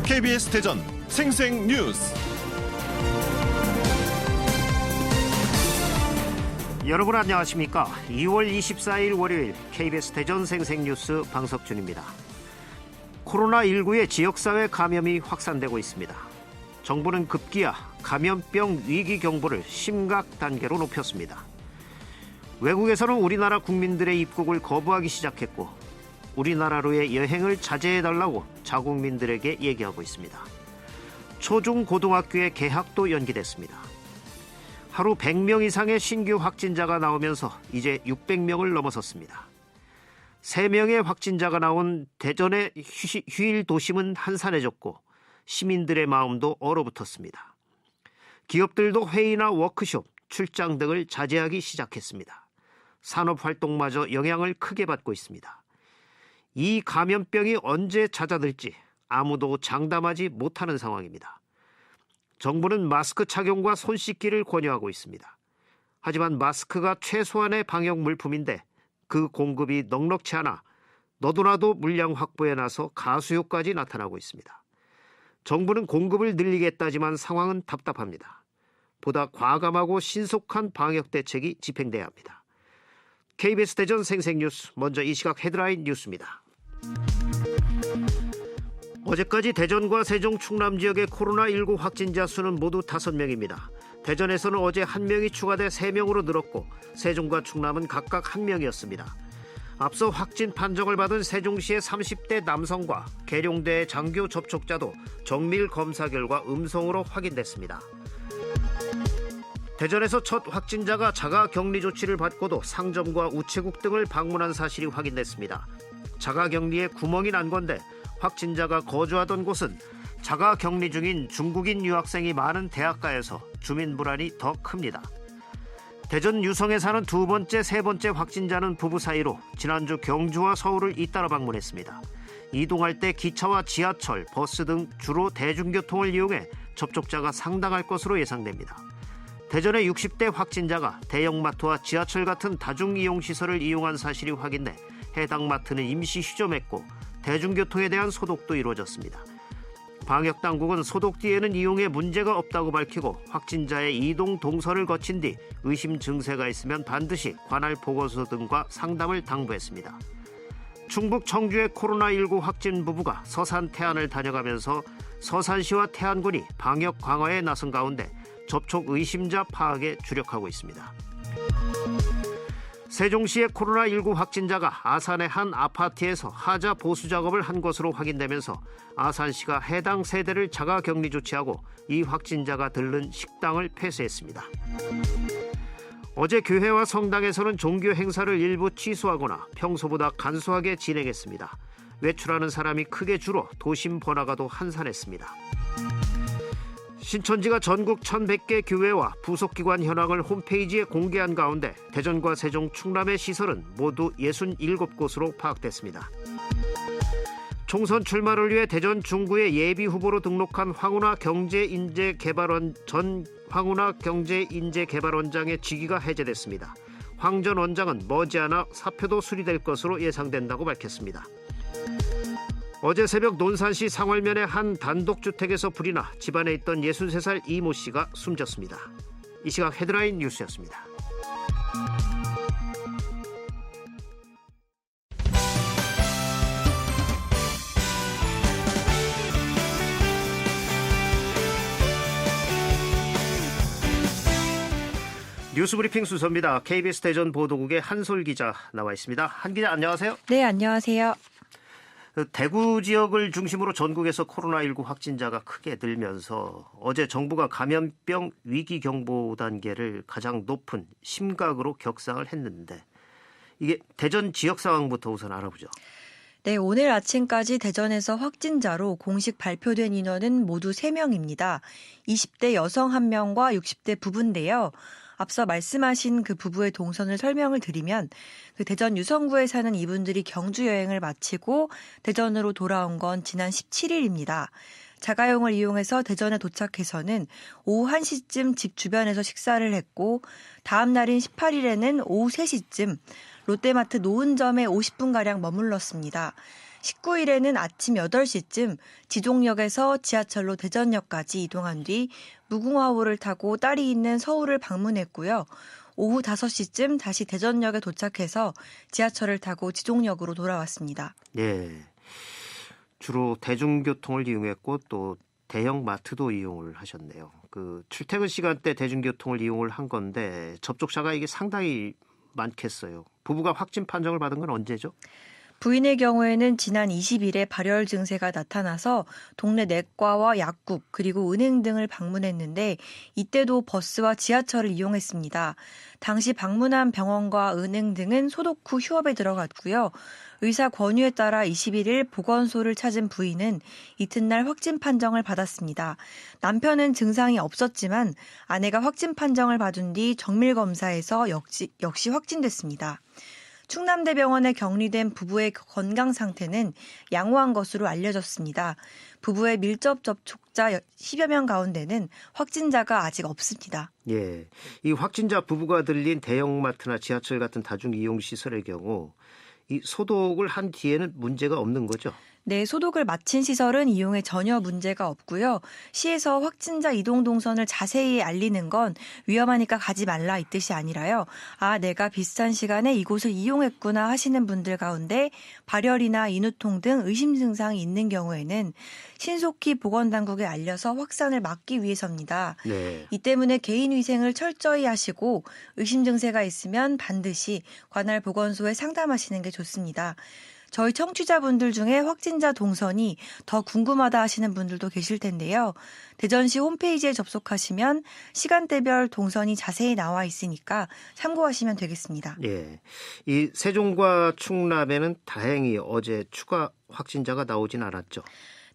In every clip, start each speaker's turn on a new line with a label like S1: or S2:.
S1: KBS 대전 생생뉴스.
S2: 여러분 안녕하십니까? 2월 24일 월요일 KBS 대전 생생뉴스 방석준입니다. 코로나19의 지역사회 감염이 확산되고 있습니다. 정부는 급기야 감염병 위기 경보를 심각 단계로 높였습니다. 외국에서는 우리나라 국민들의 입국을 거부하기 시작했고 우리나라로의 여행을 자제해달라고 자국민들에게 얘기하고 있습니다. 초중 고등학교의 개학도 연기됐습니다. 하루 100명 이상의 신규 확진자가 나오면서 이제 600명을 넘어섰습니다. 3명의 확진자가 나온 대전의 휴일 도심은 한산해졌고 시민들의 마음도 얼어붙었습니다. 기업들도 회의나 워크숍, 출장 등을 자제하기 시작했습니다. 산업활동마저 영향을 크게 받고 있습니다. 이 감염병이 언제 잦아들지 아무도 장담하지 못하는 상황입니다. 정부는 마스크 착용과 손 씻기를 권유하고 있습니다. 하지만 마스크가 최소한의 방역 물품인데 그 공급이 넉넉치 않아 너도나도 물량 확보에 나서 가수효까지 나타나고 있습니다. 정부는 공급을 늘리겠다지만 상황은 답답합니다. 보다 과감하고 신속한 방역 대책이 집행돼야 합니다. KBS 대전 생생뉴스, 먼저 이 시각 헤드라인 뉴스입니다. 어제까지 대전과 세종, 충남 지역의 코로나19 확진자 수는 모두 5명입니다. 대전에서는 어제 1명이 추가돼 3명으로 늘었고 세종과 충남은 각각 1명이었습니다. 앞서 확진 판정을 받은 세종시의 30대 남성과 계룡대의 장교 접촉자도 정밀 검사 결과 음성으로 확인됐습니다. 대전에서 첫 확진자가 자가격리 조치를 받고도 상점과 우체국 등을 방문한 사실이 확인됐습니다. 자가격리에 구멍이 난 건데 확진자가 거주하던 곳은 자가격리 중인 중국인 유학생이 많은 대학가에서 주민 불안이 더 큽니다. 대전 유성에 사는 두 번째, 세 번째 확진자는 부부 사이로 지난주 경주와 서울을 잇따라 방문했습니다. 이동할 때 기차와 지하철, 버스 등 주로 대중교통을 이용해 접촉자가 상당할 것으로 예상됩니다. 대전의 60대 확진자가 대형마트와 지하철 같은 다중이용시설을 이용한 사실이 확인돼 해당 마트는 임시 휴점했고 대중교통에 대한 소독도 이루어졌습니다. 방역당국은 소독 뒤에는 이용에 문제가 없다고 밝히고 확진자의 이동 동선을 거친 뒤 의심 증세가 있으면 반드시 관할 보고서 등과 상담을 당부했습니다. 충북 청주의 코로나19 확진 부부가 서산 태안을 다녀가면서 서산시와 태안군이 방역 강화에 나선 가운데 접촉 의심자 파악에 주력하고 있습니다. 세종시의 코로나19 확진자가 아산의 한 아파트에서 하자 보수 작업을 한 것으로 확인되면서 아산시가 해당 세대를 자가격리 조치하고 이 확진자가 들른 식당을 폐쇄했습니다. 어제 교회와 성당에서는 종교 행사를 일부 취소하거나 평소보다 간소하게 진행했습니다. 외출하는 사람이 크게 줄어 도심 번화가도 한산했습니다. 신천지가 전국 1,100개 교회와 부속기관 현황을 홈페이지에 공개한 가운데 대전과 세종, 충남의 시설은 모두 67곳으로 파악됐습니다. 총선 출마를 위해 대전 중구의 예비 후보로 등록한 황운하 전 황운하 경제인재개발원장의 직위가 해제됐습니다. 황 전 원장은 머지않아 사표도 수리될 것으로 예상된다고 밝혔습니다. 어제 새벽 논산시 상월면의 한 단독주택에서 불이 나 집안에 있던 63살 이모 씨가 숨졌습니다. 이 시각 헤드라인 뉴스였습니다. 뉴스브리핑 순서입니다. KBS 대전 보도국의 한솔 기자 나와 있습니다. 한 기자 안녕하세요.
S3: 네, 안녕하세요.
S2: 대구 지역을 중심으로 전국에서 코로나19 확진자가 크게 늘면서 어제 정부가 감염병 위기 경보 단계를 가장 높은 심각으로 격상을 했는데 이게 대전 지역 상황부터 우선 알아보죠.
S3: 네, 오늘 아침까지 대전에서 확진자로 공식 발표된 인원은 모두 3명입니다. 20대 여성 1명과 60대 부부인데요. 앞서 말씀하신 그 부부의 동선을 설명을 드리면 그 대전 유성구에 사는 이분들이 경주 여행을 마치고 대전으로 돌아온 건 지난 17일입니다. 자가용을 이용해서 대전에 도착해서는 오후 1시쯤 집 주변에서 식사를 했고 다음 날인 18일에는 오후 3시쯤 롯데마트 노은점에 50분가량 머물렀습니다. 19일에는 아침 8시쯤 지종역에서 지하철로 대전역까지 이동한 뒤 무궁화호를 타고 딸이 있는 서울을 방문했고요. 오후 5시쯤 다시 대전역에 도착해서 지하철을 타고 지종역으로 돌아왔습니다.
S2: 예. 주로 대중교통을 이용했고 또 대형 마트도 이용을 하셨네요. 그 출퇴근 시간대 대중교통을 이용을 한 건데 접촉자가 이게 상당히 많겠어요. 부부가 확진 판정을 받은 건 언제죠?
S3: 부인의 경우에는 지난 20일에 발열 증세가 나타나서 동네 내과와 약국 그리고 은행 등을 방문했는데 이때도 버스와 지하철을 이용했습니다. 당시 방문한 병원과 은행 등은 소독 후 휴업에 들어갔고요. 의사 권유에 따라 21일 보건소를 찾은 부인은 이튿날 확진 판정을 받았습니다. 남편은 증상이 없었지만 아내가 확진 판정을 받은 뒤 정밀검사에서 역시 확진됐습니다. 충남대병원에 격리된 부부의 건강 상태는 양호한 것으로 알려졌습니다. 부부의 밀접 접촉자 10여 명 가운데는 확진자가 아직 없습니다.
S2: 예. 이 확진자 부부가 들린 대형마트나 지하철 같은 다중이용시설의 경우 이 소독을 한 뒤에는 문제가 없는 거죠?
S3: 네, 소독을 마친 시설은 이용에 전혀 문제가 없고요. 시에서 확진자 이동 동선을 자세히 알리는 건 위험하니까 가지 말라 이 뜻이 아니라요. 내가 비슷한 시간에 이곳을 이용했구나 하시는 분들 가운데 발열이나 인후통 등 의심 증상이 있는 경우에는 신속히 보건당국에 알려서 확산을 막기 위해서입니다.
S2: 네.
S3: 이 때문에 개인위생을 철저히 하시고 의심 증세가 있으면 반드시 관할 보건소에 상담하시는 게 좋습니다. 저희 청취자분들 중에 확진자 동선이 더 궁금하다 하시는 분들도 계실 텐데요. 대전시 홈페이지에 접속하시면 시간대별 동선이 자세히 나와 있으니까 참고하시면 되겠습니다.
S2: 예. 이 세종과 충남에는 다행히 어제 추가 확진자가 나오진 않았죠.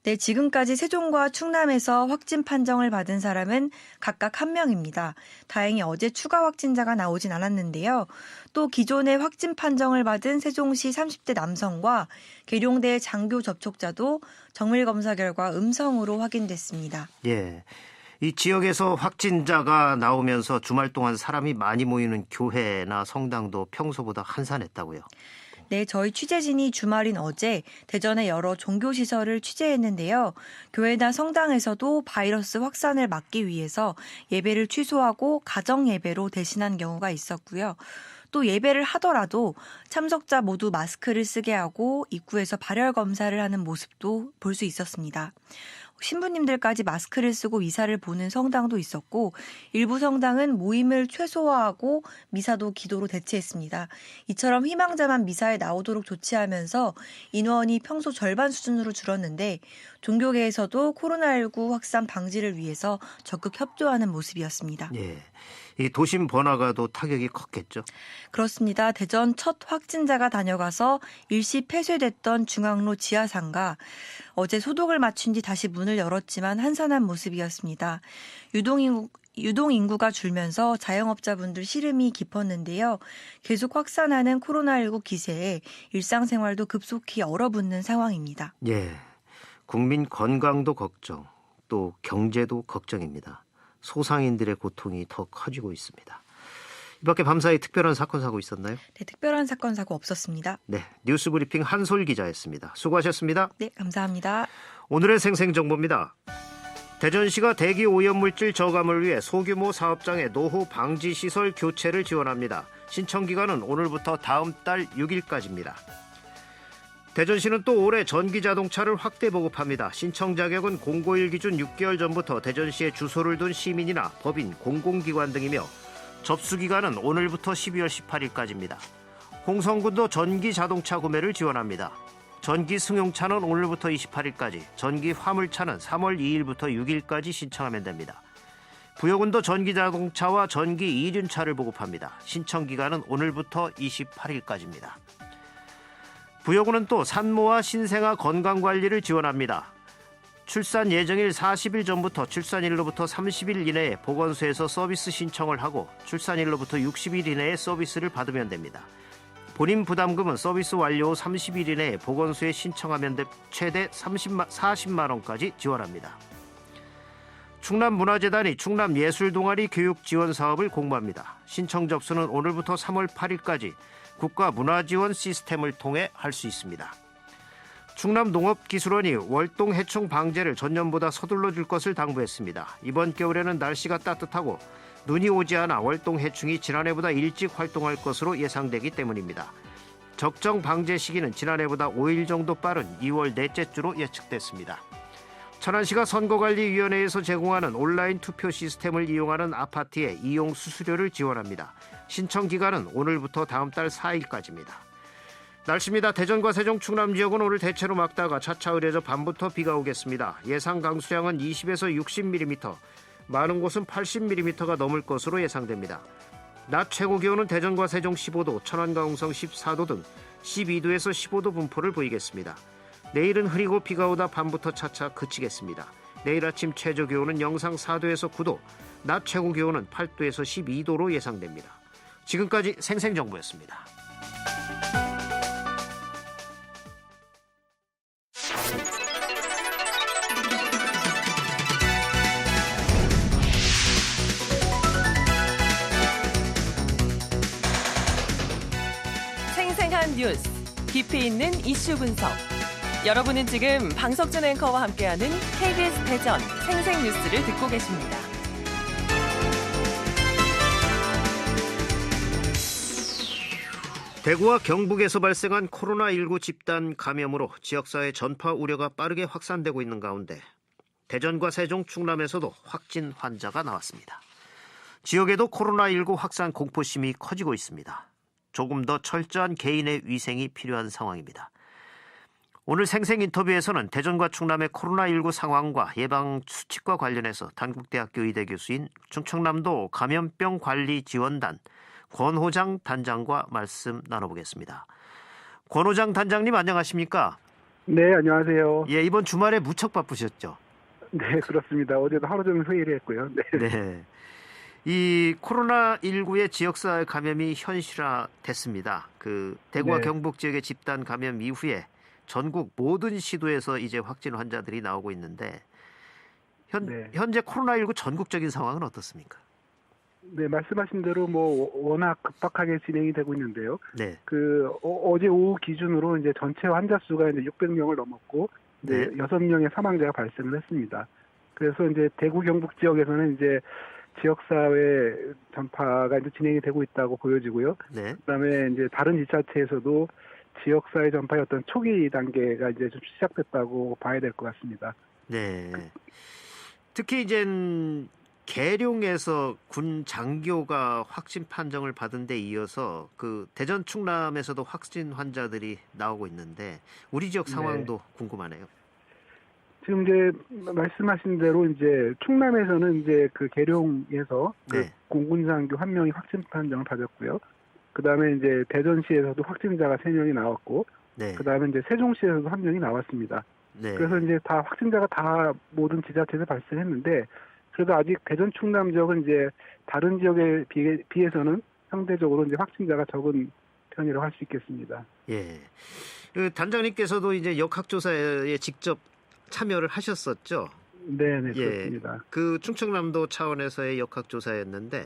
S3: 네, 지금까지 세종과 충남에서 확진 판정을 받은 사람은 각각 1명입니다. 다행히 어제 추가 확진자가 나오진 않았는데요. 또 기존에 확진 판정을 받은 세종시 30대 남성과 계룡대 장교 접촉자도 정밀검사 결과 음성으로 확인됐습니다.
S2: 예. 이 지역에서 확진자가 나오면서 주말 동안 사람이 많이 모이는 교회나 성당도 평소보다 한산했다고요.
S3: 네, 저희 취재진이 주말인 어제 대전의 여러 종교시설을 취재했는데요. 교회나 성당에서도 바이러스 확산을 막기 위해서 예배를 취소하고 가정예배로 대신한 경우가 있었고요. 또 예배를 하더라도 참석자 모두 마스크를 쓰게 하고 입구에서 발열 검사를 하는 모습도 볼 수 있었습니다. 신부님들까지 마스크를 쓰고 미사를 보는 성당도 있었고 일부 성당은 모임을 최소화하고 미사도 기도로 대체했습니다. 이처럼 희망자만 미사에 나오도록 조치하면서 인원이 평소 절반 수준으로 줄었는데 종교계에서도 코로나19 확산 방지를 위해서 적극 협조하는 모습이었습니다.
S2: 예. 이 도심 번화가도 타격이 컸겠죠.
S3: 그렇습니다. 대전 첫 확진자가 다녀가서 일시 폐쇄됐던 중앙로 지하상가 어제 소독을 마친 뒤 다시 문을 열었지만 한산한 모습이었습니다. 유동인구가 줄면서 자영업자분들 시름이 깊었는데요. 계속 확산하는 코로나19 기세에 일상생활도 급속히 얼어붙는 상황입니다.
S2: 예. 국민 건강도 걱정, 또 경제도 걱정입니다. 소상인들의 고통이 더 커지고 있습니다. 이 밖에 밤사이 특별한 사건 사고 있었나요?
S3: 네, 특별한 사건 사고 없었습니다.
S2: 네, 뉴스브리핑 한솔 기자였습니다. 수고하셨습니다.
S3: 네, 감사합니다.
S2: 오늘의 생생정보입니다. 대전시가 대기 오염물질 저감을 위해 소규모 사업장의 노후 방지 시설 교체를 지원합니다. 신청 기간은 오늘부터 다음 달 6일까지입니다. 대전시는 또 올해 전기자동차를 확대 보급합니다. 신청 자격은 공고일 기준 6개월 전부터 대전시에 주소를 둔 시민이나 법인, 공공기관 등이며 접수기간은 오늘부터 12월 18일까지입니다. 홍성군도 전기자동차 구매를 지원합니다. 전기 승용차는 오늘부터 28일까지, 전기 화물차는 3월 2일부터 6일까지 신청하면 됩니다. 부여군도 전기자동차와 전기 이륜차를 보급합니다. 신청 기간은 오늘부터 28일까지입니다. 부여군은 또 산모와 신생아 건강관리를 지원합니다. 출산 예정일 40일 전부터 출산일로부터 30일 이내에 보건소에서 서비스 신청을 하고 출산일로부터 60일 이내에 서비스를 받으면 됩니다. 본인 부담금은 서비스 완료 후 30일 이내에 보건소에 신청하면 최대 40만 원까지 지원합니다. 충남문화재단이 충남예술동아리 교육 지원 사업을 공모합니다. 신청 접수는 오늘부터 3월 8일까지 국가문화지원 시스템을 통해 할 수 있습니다. 충남농업기술원이 월동 해충 방제를 전년보다 서둘러 줄 것을 당부했습니다. 이번 겨울에는 날씨가 따뜻하고 눈이 오지 않아 월동 해충이 지난해보다 일찍 활동할 것으로 예상되기 때문입니다. 적정 방제 시기는 지난해보다 5일 정도 빠른 2월 넷째 주로 예측됐습니다. 천안시가 선거관리위원회에서 제공하는 온라인 투표 시스템을 이용하는 아파트의 이용 수수료를 지원합니다. 신청 기간은 오늘부터 다음 달 4일까지입니다. 날씨입니다. 대전과 세종, 충남 지역은 오늘 대체로 맑다가 차차 흐려져 밤부터 비가 오겠습니다. 예상 강수량은 20에서 60mm, 많은 곳은 80mm가 넘을 것으로 예상됩니다. 낮 최고 기온은 대전과 세종 15도, 천안과 홍성 14도 등 12도에서 15도 분포를 보이겠습니다. 내일은 흐리고 비가 오다 밤부터 차차 그치겠습니다. 내일 아침 최저 기온은 영상 4도에서 9도, 낮 최고 기온은 8도에서 12도로 예상됩니다. 지금까지 생생정보였습니다.
S4: 생생한 뉴스, 깊이 있는 이슈 분석. 여러분은 지금 방석준 앵커와 함께하는 KBS 대전 생생뉴스를 듣고 계십니다.
S2: 대구와 경북에서 발생한 코로나19 집단 감염으로 지역사회 전파 우려가 빠르게 확산되고 있는 가운데 대전과 세종, 충남에서도 확진 환자가 나왔습니다. 지역에도 코로나19 확산 공포심이 커지고 있습니다. 조금 더 철저한 개인의 위생이 필요한 상황입니다. 오늘 생생 인터뷰에서는 대전과 충남의 코로나19 상황과 예방 수칙과 관련해서 단국대학교 의대 교수인 충청남도 감염병 관리 지원단 권호장 단장과 말씀 나눠보겠습니다. 권호장 단장님 안녕하십니까?
S5: 네, 안녕하세요.
S2: 예, 이번 주말에 무척 바쁘셨죠?
S5: 네, 그렇습니다. 어제도 하루 종일 회의를 했고요. 네.
S2: 네. 이 코로나19의 지역사회 감염이 현실화됐습니다. 그 대구와
S5: 네.
S2: 경북 지역의 집단 감염 이후에 전국 모든 시도에서 이제 확진 환자들이 나오고 있는데
S5: 네.
S2: 현재 코로나19 전국적인 상황은 어떻습니까?
S5: 네, 말씀하신 대로 뭐 워낙 급박하게 진행이 되고 있는데요.
S2: 네.
S5: 어제 오후 기준으로 이제 전체 환자 수가 이제 600명을 넘었고 이제
S2: 네.
S5: 6명의 사망자가 발생을 했습니다. 그래서 이제 대구 경북 지역에서는 이제 지역사회 전파가 이제 진행이 되고 있다고 보여지고요.
S2: 네.
S5: 그다음에 이제 다른 지자체에서도 지역사회 전파의 어떤 초기 단계가 이제 좀 시작됐다고 봐야 될 것 같습니다.
S2: 네. 특히 이제 계룡에서 군 장교가 확진 판정을 받은 데 이어서 그 대전 충남에서도 확진 환자들이 나오고 있는데 우리 지역 상황도 궁금하네요.
S5: 지금 이제 말씀하신 대로 이제 충남에서는 이제 그 계룡에서 그
S2: 네.
S5: 공군 장교 한 명이 확진 판정을 받았고요. 그다음에 이제 대전시에서도 확진자가 3명이 나왔고,
S2: 네.
S5: 그다음에 이제 세종시에서도 1명이 나왔습니다.
S2: 네.
S5: 그래서 이제 다 확진자가 다 모든 지자체에서 발생했는데, 그래도 아직 대전 충남 지역은 이제 다른 지역에 비해서는 상대적으로 이제 확진자가 적은 편이라고 할 수 있겠습니다.
S2: 예. 그 단장님께서도 이제 역학조사에 직접 참여를 하셨었죠.
S5: 네,
S2: 예.
S5: 그렇습니다.
S2: 그 충청남도 차원에서의 역학조사였는데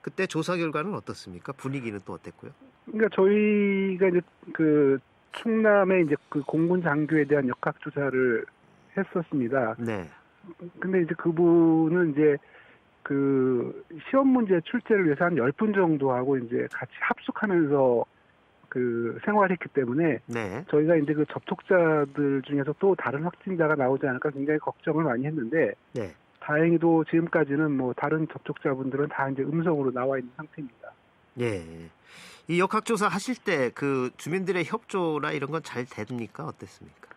S2: 그때 조사 결과는 어떻습니까? 분위기는 또 어땠고요?
S5: 그러니까 저희가 이제 그 충남의 이제 그 공군 장교에 대한 역학조사를 했었습니다.
S2: 네.
S5: 근데 이제 그분은 이제 그 시험 문제 출제를 위해서 한 10분 정도 하고 이제 같이 합숙하면서 그 생활했기 때문에
S2: 네.
S5: 저희가 이제 그 접촉자들 중에서 또 다른 확진자가 나오지 않을까 굉장히 걱정을 많이 했는데
S2: 네.
S5: 다행히도 지금까지는 뭐 다른 접촉자분들은 다 이제 음성으로 나와 있는 상태입니다.
S2: 예. 이 역학조사 하실 때 그 주민들의 협조나 이런 건 잘 됩니까? 어땠습니까?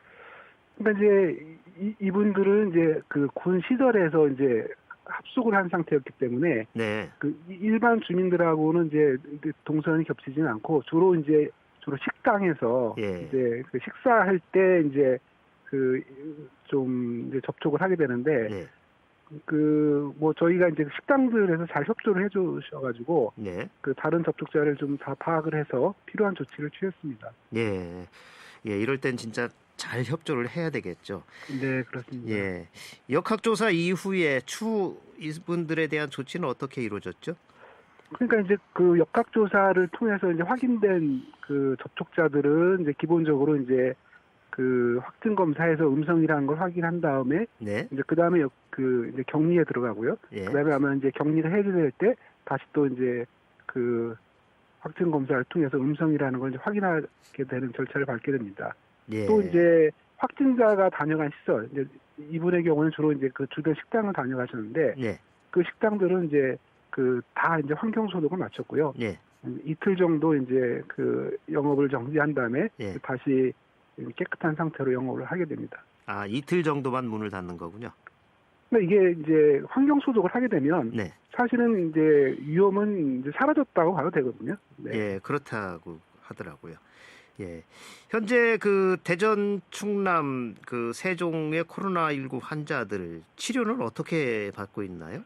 S5: 그러니까 이제 이분들은 이제 그 군 시설에서 이제 합숙을 한 상태였기 때문에
S2: 네.
S5: 그 일반 주민들하고는 이제 동선이 겹치지는 않고 주로 식당에서
S2: 예.
S5: 이제 그 식사할 때 이제 그 좀 이제 접촉을 하게 되는데
S2: 네.
S5: 그 뭐 저희가 이제 식당들에서 잘 협조를 해주셔가지고
S2: 네.
S5: 그 다른 접촉자를 좀 다 파악을 해서 필요한 조치를 취했습니다.
S2: 예. 예, 이럴 땐 진짜 잘 협조를 해야 되겠죠.
S5: 네, 그렇습니다.
S2: 예. 역학조사 이후에 추후 이분들에 대한 조치는 어떻게 이루어졌죠?
S5: 그러니까 이제 그 역학조사를 통해서 이제 확인된 그 접촉자들은 이제 기본적으로 이제 그 확진 검사에서 음성이라는 걸 확인한 다음에
S2: 네.
S5: 이제 그 다음에 이제 격리에 들어가고요.
S2: 예.
S5: 그다음에 아마 이제 격리가 해제될 때 다시 또 이제 그 확진 검사를 통해서 음성이라는 걸 이제 확인하게 되는 절차를 밟게 됩니다.
S2: 예.
S5: 또 이제 확진자가 다녀간 시설, 이제 이분의 경우는 주로 이제 그 주변 식당을 다녀가셨는데
S2: 예.
S5: 그 식당들은 이제 그 다 이제 환경 소독을 마쳤고요.
S2: 예.
S5: 이틀 정도 이제 그 영업을 정지한 다음에
S2: 예.
S5: 다시 깨끗한 상태로 영업을 하게 됩니다.
S2: 아, 이틀 정도만 문을 닫는 거군요.
S5: 근데 이게 이제 환경 소독을 하게 되면
S2: 네.
S5: 사실은 이제 위험은 이제 사라졌다고 봐도 되거든요. 네.
S2: 예, 그렇다고 하더라고요. 예. 현재 그 대전, 충남, 그 세종의 코로나19 환자들 치료는 어떻게 받고 있나요?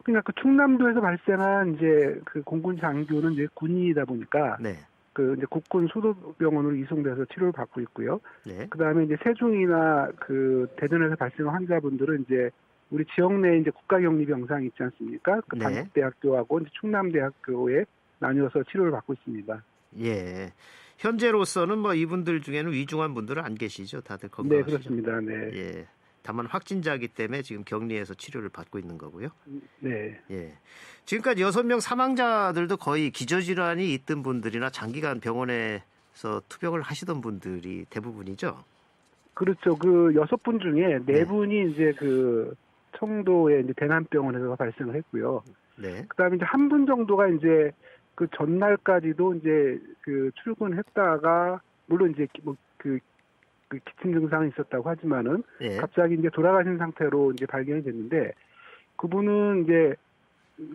S5: 그러니까 그 충남도에서 발생한 이제 그 공군 장교는 이제 군인이다 보니까
S2: 네.
S5: 그 이제 국군 소도병원으로 이송돼서 치료를 받고 있고요.
S2: 네.
S5: 그 다음에 이제 세종이나 그 대전에서 발생한 환자분들은 이제 우리 지역 내에 이제 국가격리병상 있지 않습니까? 그
S2: 네.
S5: 단국대학교하고 이제 충남대학교에 나뉘어서 치료를 받고 있습니다.
S2: 예. 현재로서는 뭐 이분들 중에는 위중한 분들은 안 계시죠? 다들
S5: 네,
S2: 건강하시죠?
S5: 그렇습니다. 네.
S2: 예. 다만 확진자이기 때문에 지금 격리해서 치료를 받고 있는 거고요.
S5: 네.
S2: 예. 지금까지 6명 사망자들도 거의 기저질환이 있던 분들이나 장기간 병원에서 투병을 하시던 분들이 대부분이죠.
S5: 그렇죠. 그 6분 중에
S2: 네.
S5: 4분이 이제 그 청도의 이제 대남병원에서 발생을 했고요.
S2: 네.
S5: 그다음에 이제 한 분 정도가 이제 그 전날까지도 이제 그 출근했다가 물론 이제 그 기침 증상이 있었다고 하지만은
S2: 예.
S5: 갑자기 이제 돌아가신 상태로 이제 발견이 됐는데 그분은 이제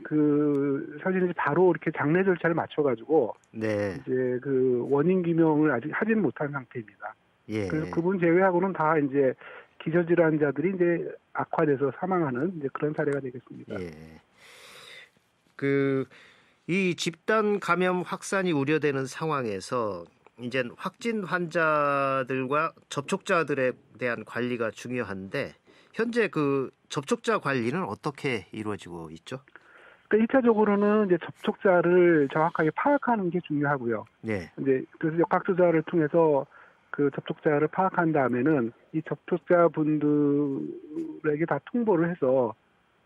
S5: 그 사실 이제 바로 이렇게 장례 절차를 맞춰가지고
S2: 네.
S5: 이제 그 원인 규명을 아직 하지는 못한 상태입니다.
S2: 예.
S5: 그래서 그분 제외하고는 다 이제 기저질환자들이 이제 악화돼서 사망하는 이제 그런 사례가 되겠습니다.
S2: 예. 이 집단 감염 확산이 우려되는 상황에서 이제 확진 환자들과 접촉자들에 대한 관리가 중요한데 현재 그 접촉자 관리는 어떻게 이루어지고 있죠?
S5: 그러니까 1차적으로는 이제 접촉자를 정확하게 파악하는 게 중요하고요.
S2: 네.
S5: 이제 그래서 역학조사를 통해서 그 접촉자를 파악한 다음에는 이 접촉자 분들에게 다 통보를 해서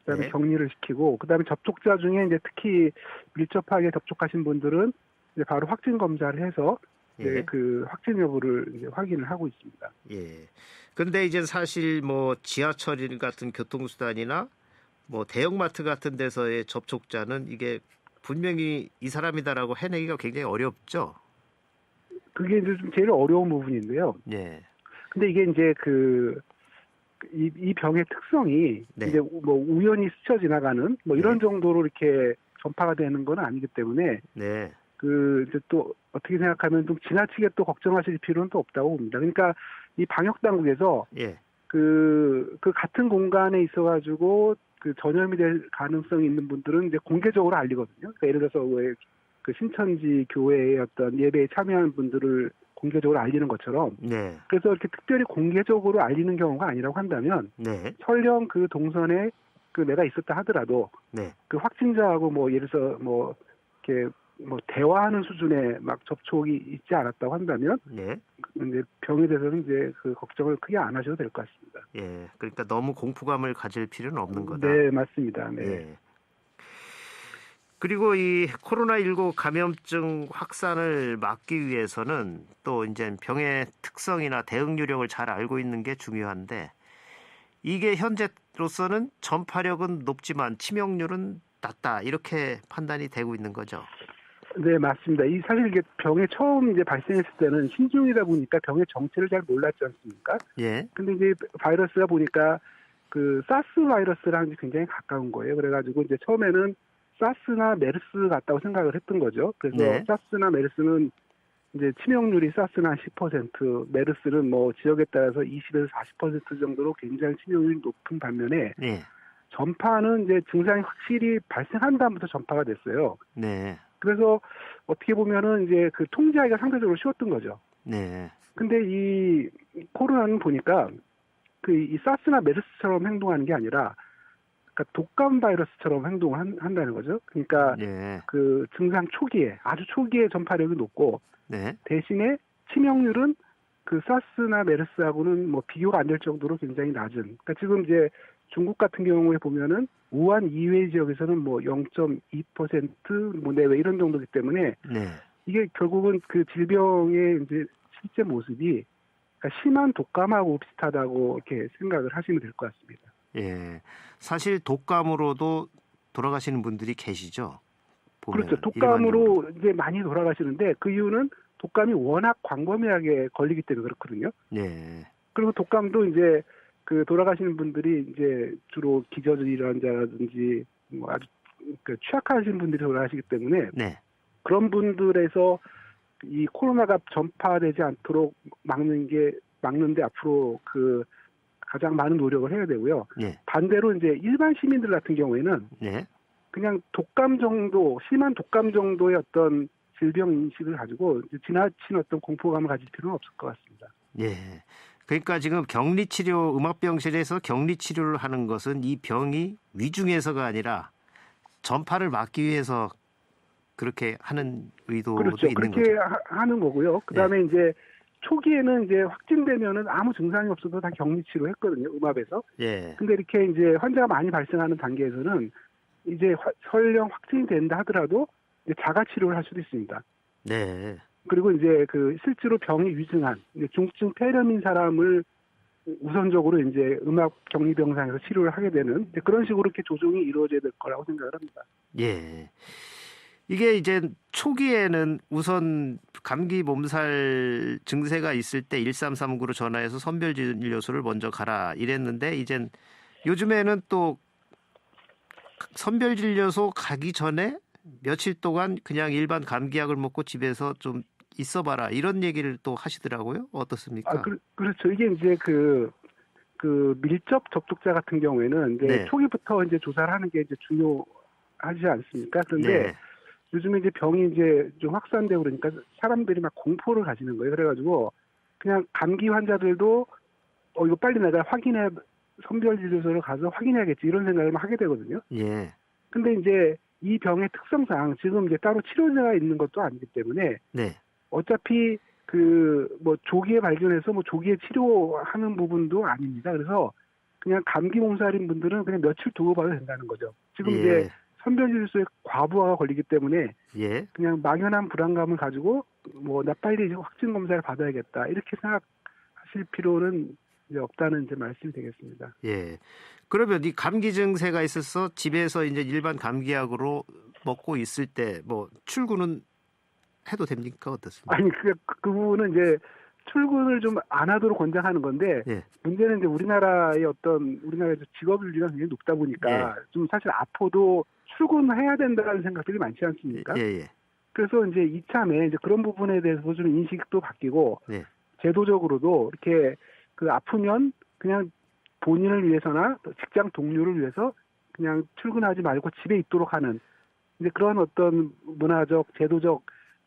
S5: 그다음에
S2: 네.
S5: 격리를 시키고 그다음에 접촉자 중에 이제 특히 밀접하게 접촉하신 분들은 이제 바로 확진 검사를 해서 이제
S2: 예.
S5: 그 확진 여부를 이제 확인을 하고 있습니다.
S2: 예. 근데 이제 사실 뭐 지하철 같은 교통수단이나 뭐 대형마트 같은 데서의 접촉자는 이게 분명히 이 사람이다라고 해내기가 굉장히 어렵죠.
S5: 그게 이제 좀 제일 어려운 부분인데요.
S2: 네.
S5: 근데 이게 이제 이 병의 특성이
S2: 네.
S5: 이제 뭐 우연히 스쳐 지나가는 뭐 이런
S2: 네.
S5: 정도로 이렇게 전파가 되는 건 아니기 때문에
S2: 네.
S5: 그 이제 또 어떻게 생각하면 좀 지나치게 또 걱정하실 필요는 또 없다고 봅니다. 그러니까 이 방역 당국에서
S2: 예.
S5: 그 같은 공간에 있어가지고 그 전염이 될 가능성이 있는 분들은 이제 공개적으로 알리거든요. 그러니까 예를 들어서 왜 그 신천지 교회의 어떤 예배에 참여한 분들을 공개적으로 알리는 것처럼
S2: 네.
S5: 그래서 이렇게 특별히 공개적으로 알리는 경우가 아니라고 한다면
S2: 네.
S5: 설령 그 동선에 그 내가 있었다 하더라도
S2: 네.
S5: 그 확진자하고 뭐 예를 들어서 뭐 이렇게 뭐 대화하는 수준의 막 접촉이 있지 않았다고 한다면
S2: 네.
S5: 이제 병에 대해서는 이제 그 걱정을 크게 안 하셔도 될 것 같습니다.
S2: 예. 그러니까 너무 공포감을 가질 필요는 없는 거다.
S5: 네, 맞습니다. 네.
S2: 예. 그리고 이 코로나19 감염증 확산을 막기 위해서는 또 이제 병의 특성이나 대응 요령을 잘 알고 있는 게 중요한데 이게 현재로서는 전파력은 높지만 치명률은 낮다 이렇게 판단이 되고 있는 거죠.
S5: 네, 맞습니다. 이 사실 이게 병에 처음 이제 발생했을 때는 신종이다 보니까 병의 정체를 잘 몰랐지 않습니까?
S2: 예.
S5: 근데 이제 바이러스가 보니까 그 사스 바이러스랑 굉장히 가까운 거예요. 그래가지고 이제 처음에는 사스나 메르스 같다고 생각을 했던 거죠. 그래서
S2: 네.
S5: 사스나 메르스는 이제 치명률이 사스는 한 10%, 메르스는 뭐 지역에 따라서 20에서 40% 정도로 굉장히 치명률이 높은 반면에
S2: 예.
S5: 전파는 이제 증상이 확실히 발생한 다음부터 전파가 됐어요.
S2: 네.
S5: 그래서 어떻게 보면은 이제 그 통제하기가 상대적으로 쉬웠던 거죠.
S2: 네.
S5: 근데 이 코로나는 보니까 그 이 사스나 메르스처럼 행동하는 게 아니라 그러니까 독감 바이러스처럼 행동을 한다는 거죠. 그러니까
S2: 예.
S5: 그 증상 초기에 아주 초기에 전파력이 높고
S2: 네.
S5: 대신에 치명률은 그 사스나 메르스하고는 뭐 비교가 안 될 정도로 굉장히 낮은. 그러니까 지금 이제 중국 같은 경우에 보면은 우한 이외의 지역에서는 뭐 0.2% 내외 이런 정도이기 때문에
S2: 네.
S5: 이게 결국은 그 질병의 이제 실제 모습이 그러니까 심한 독감하고 비슷하다고 이렇게 생각을 하시면 될 것 같습니다.
S2: 예. 사실 독감으로도 돌아가시는 분들이 계시죠. 보면은,
S5: 그렇죠. 독감으로 이제 많이 돌아가시는데 그 이유는 독감이 워낙 광범위하게 걸리기 때문에 그렇거든요.
S2: 네.
S5: 그리고 독감도 이제 그 돌아가시는 분들이 이제 주로 기저질환자라든지 뭐 아주 그 취약하신 분들이 돌아가시기 때문에
S2: 네.
S5: 그런 분들에서 이 코로나가 전파되지 않도록 막는데 앞으로 그 가장 많은 노력을 해야 되고요.
S2: 네.
S5: 반대로 이제 일반 시민들 같은 경우에는
S2: 네.
S5: 그냥 독감 정도, 심한 독감 정도의 어떤 질병 인식을 가지고 지나친 어떤 공포감을 가질 필요는 없을 것 같습니다.
S2: 예. 그러니까 지금 격리치료, 음압병실에서 격리치료를 하는 것은 이 병이 위중해서가 아니라 전파를 막기 위해서 그렇게 하는 의도도
S5: 그렇죠.
S2: 있는
S5: 그렇게
S2: 거죠.
S5: 하는 거고요. 그다음에 이제 초기에는 이제 확진되면은 아무 증상이 없어도 다 격리치료 했거든요. 음압에서.
S2: 예.
S5: 근데 이렇게 이제 환자가 많이 발생하는 단계에서는 이제 설령 확진이 된다 하더라도 이제 자가 치료를 할 수도 있습니다.
S2: 네.
S5: 그리고 이제 그 실제로 병이 위중한 이제 중증 폐렴인 사람을 우선적으로 이제 음압 격리병상에서 치료를 하게 되는 이제 그런 식으로 이렇게 조정이 이루어져야 될 거라고 생각을 합니다.
S2: 예. 이게 이제 초기에는 우선 감기 몸살 증세가 있을 때 1339로 전화해서 선별진료소를 먼저 가라 이랬는데 이젠 요즘에는 또 선별진료소 가기 전에 며칠 동안 그냥 일반 감기약을 먹고 집에서 좀 있어봐라 이런 얘기를 또 하시더라고요. 어떻습니까?
S5: 그렇죠. 이게 이제 그 밀접 접촉자 같은 경우에는 이제
S2: 네.
S5: 초기부터 이제 조사를 하는 게 이제 중요하지 않습니까? 그런데
S2: 네.
S5: 요즘에 이제 병이 이제 좀 확산되고 그러니까 사람들이 막 공포를 가지는 거예요. 그래가지고 그냥 감기 환자들도 이거 빨리 내가 선별진료소를 가서 확인해야겠지 이런 생각을 막 하게 되거든요.
S2: 예.
S5: 근데 이제 이 병의 특성상 지금 이제 따로 치료제가 있는 것도 아니기 때문에
S2: 네.
S5: 어차피 그 뭐 조기에 발견해서 뭐 조기에 치료하는 부분도 아닙니다. 그래서 그냥 감기 몸살인 분들은 그냥 며칠 두고 봐도 된다는 거죠. 지금
S2: 예.
S5: 이제 선별진료소에 과부하가 걸리기 때문에
S2: 예.
S5: 그냥 막연한 불안감을 가지고 뭐 나 빨리 확진 검사를 받아야겠다 이렇게 생각하실 필요는 이제 없다는 이제 말씀이 되겠습니다.
S2: 예. 그러면 이 감기 증세가 있어서 집에서 이제 일반 감기약으로 먹고 있을 때 뭐 출근은 해도 됩니까? 어떻습니까?
S5: 아니 그 부분은 이제 출근을 좀 안 하도록 권장하는 건데
S2: 예.
S5: 문제는 이제 우리나라의 직업윤리가 굉장히 높다 보니까 좀 사실 아파도 출근해야 된다는 생각들이 많지 않습니까?
S2: 예, 예.
S5: 그래서 이제 이참에 이제 그런 부분에 대해서 좀 인식도 바뀌고
S2: 예.
S5: 제도적으로도 이렇게 그 아프면 그냥 본인을 위해서나 또 직장 동료를 위해서 그냥 출근하지 말고 집에 있도록 하는 이제 그런 어떤 문화적 제도적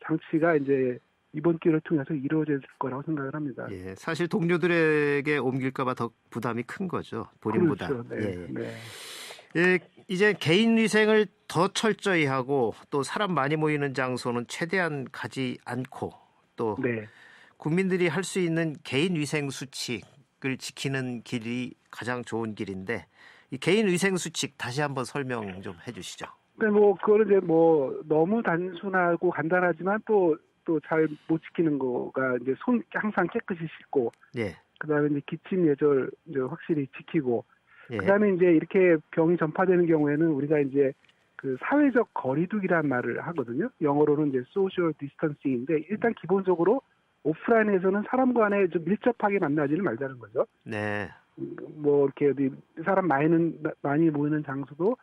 S5: 장치가 이제 이번 기회를 통해서 이루어질 거라고 생각을 합니다.
S2: 예. 사실 동료들에게 옮길까봐 더 부담이 큰 거죠. 본인보다.
S5: 그렇죠. 네.
S2: 예.
S5: 네.
S2: 예. 이제 개인 위생을 더 철저히 하고 또 사람 많이 모이는 장소는 최대한 가지 않고 또
S5: 네.
S2: 국민들이 할 수 있는 개인 위생 수칙을 지키는 길이 가장 좋은 길인데 이 개인 위생 수칙 다시 한번 설명 좀 해주시죠.
S5: 그러니까 뭐 그거는 이제 뭐 너무 단순하고 간단하지만 또 잘 못 지키는 거가 이제 손 항상 깨끗이 씻고
S2: 예.
S5: 그다음에 이제 기침 예절 이제 확실히 지키고
S2: 예.
S5: 그다음에 이제 이렇게 병이 전파되는 경우에는 우리가 이제 그 사회적 거리두기란 말을 하거든요. 영어로는 이제 social distancing인데 일단 기본적으로 오프라인에서는 사람과 간에 좀 밀접하게 만나지를 말자는 거죠.
S2: 네.
S5: 뭐 이렇게 어디 사람 많이 모이는 장소도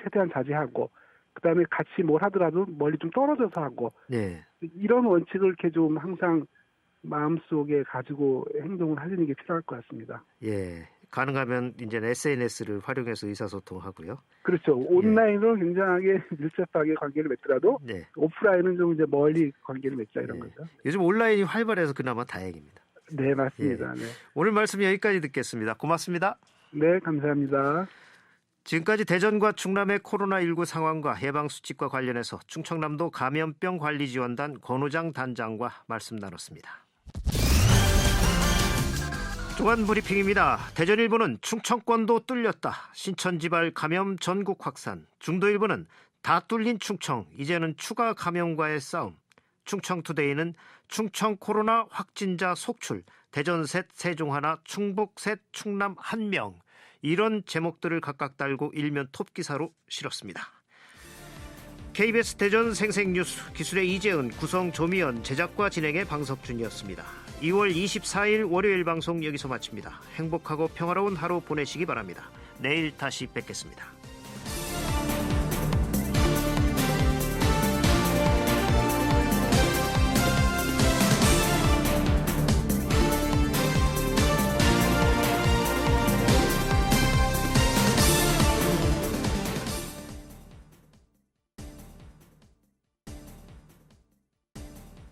S5: 최대한 자제하고 그다음에 같이 뭘 하더라도 멀리 좀 떨어져서 하고
S2: 네.
S5: 이런 원칙을 이렇게 좀 항상 마음속에 가지고 행동을 하시는 게 필요할 것 같습니다.
S2: 예. 가능하면 이제 SNS를 활용해서 의사소통하고요.
S5: 그렇죠. 온라인으로 굉장하게 밀접하게 관계를 맺더라도
S2: 네.
S5: 오프라인은 좀 이제 멀리 관계를 맺자 이런
S2: 예.
S5: 거죠.
S2: 요즘 온라인이 활발해서 그나마 다행입니다.
S5: 네, 맞습니다. 네.
S2: 오늘 말씀 여기까지 듣겠습니다. 고맙습니다.
S5: 네, 감사합니다.
S2: 지금까지 대전과 충남의 코로나19 상황과 예방수칙과 관련해서 충청남도 감염병관리지원단 권호장 단장과 말씀 나눴습니다. 주간 브리핑입니다. 대전일보는 충청권도 뚫렸다. 신천지발 감염 전국 확산. 중도일보는 다 뚫린 충청. 이제는 추가 감염과의 싸움. 충청투데이는 충청 코로나 확진자 속출. 대전 셋, 세종 하나, 충북 셋, 충남 1명. 이런 제목들을 각각 달고 일면 톱기사로 실었습니다. KBS 대전 생생뉴스 기술의 이재은, 구성 조미연, 제작과 진행의 방석준이었습니다. 2월 24일 월요일 방송 여기서 마칩니다. 행복하고 평화로운 하루 보내시기 바랍니다. 내일 다시 뵙겠습니다.